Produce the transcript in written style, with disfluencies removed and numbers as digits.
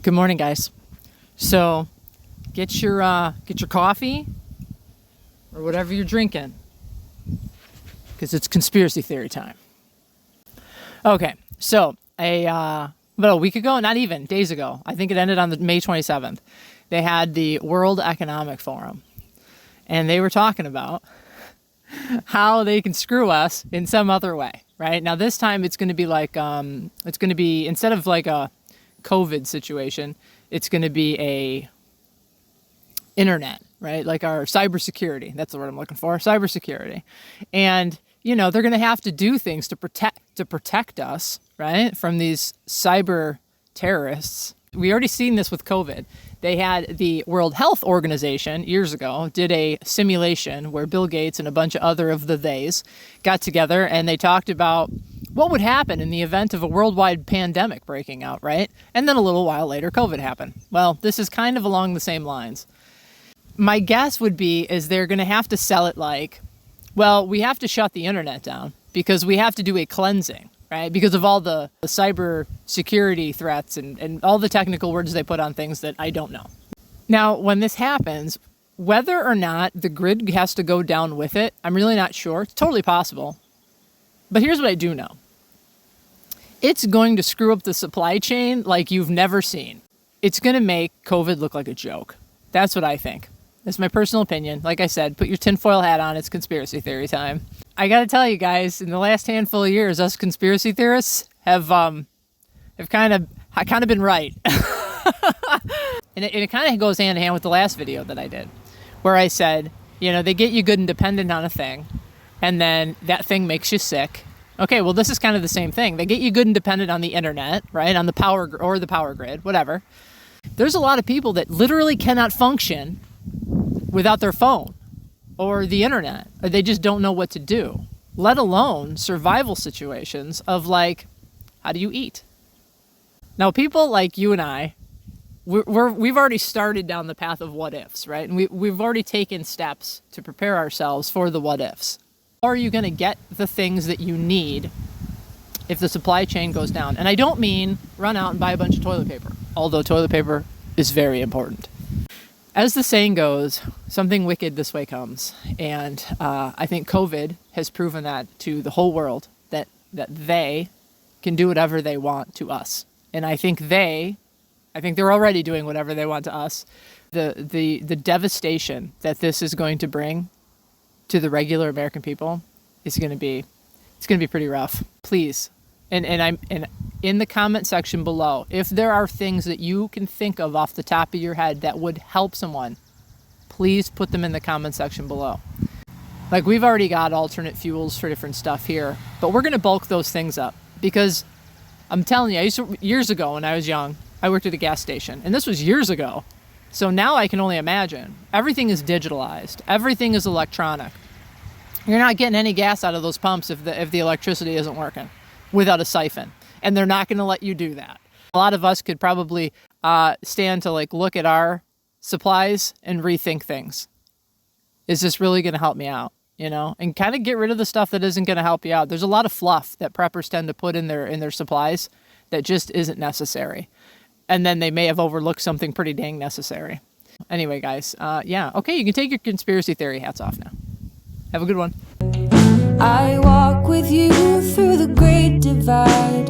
Good morning, guys. So get your coffee or whatever you're drinking, because it's conspiracy theory time. Okay, so about a week ago, not even, days ago, I think it ended on the May 27th, they had the World Economic Forum, and they were talking about how they can screw us in some other way, right? Now this time it's going to be like, instead of like a COVID situation, it's going to be a internet, right? Like our cybersecurity. That's the word I'm looking for. Cybersecurity. And, you know, they're going to have to do things to protect us, right? From these cyber terrorists. We already seen this with COVID. They had the World Health Organization years ago did a simulation where Bill Gates and a bunch of other of the theys got together and they talked about what would happen in the event of a worldwide pandemic breaking out, right? And then a little while later, COVID happened. Well, this is kind of along the same lines. My guess would be is they're going to have to sell it like, well, we have to shut the internet down because we have to do a cleansing, right? Because of all the cyber security threats and all the technical words they put on things that I don't know. Now, when this happens, whether or not the grid has to go down with it, I'm really not sure. It's totally possible. But here's what I do know. It's going to screw up the supply chain like you've never seen. It's going to make COVID look like a joke. That's what I think. That's my personal opinion. Like I said, put your tinfoil hat on. It's conspiracy theory time. I got to tell you guys, in the last handful of years, us conspiracy theorists have kind of been right. and it kind of goes hand in hand with the last video that I did, where I said, you know, they get you good and dependent on a thing, and then that thing makes you sick. Okay, well, this is kind of the same thing. They get you good and dependent on the internet, right? On the power grid, whatever. There's a lot of people that literally cannot function without their phone or the internet, or they just don't know what to do, let alone survival situations of like, how do you eat? Now, people like you and I, we've already started down the path of what ifs, right? And we've already taken steps to prepare ourselves for the what ifs. How are you going to get the things that you need if the supply chain goes down? And I don't mean run out and buy a bunch of toilet paper, although toilet paper is very important. As the saying goes, something wicked this way comes. And I think COVID has proven that to the whole world, that they can do whatever they want to us. And I think they're already doing whatever they want to us. The devastation that this is going to bring to the regular American people is going to be pretty rough. Please. And I'm in the comment section below, if there are things that you can think of off the top of your head that would help someone, please put them in the comment section below. Like, we've already got alternate fuels for different stuff here, but we're going to bulk those things up because I'm telling you, years ago when I was young, I worked at a gas station, and this was years ago. So now I can only imagine. Everything is digitalized. Everything is electronic. You're not getting any gas out of those pumps if the electricity isn't working without a siphon. And they're not going to let you do that. A lot of us could probably stand to like look at our supplies and rethink things. Is this really going to help me out? You know, and kind of get rid of the stuff that isn't going to help you out. There's a lot of fluff that preppers tend to put in their supplies that just isn't necessary. And then they may have overlooked something pretty dang necessary. Anyway, guys, yeah. Okay, you can take your conspiracy theory hats off now. Have a good one. I walk with you through the great divide.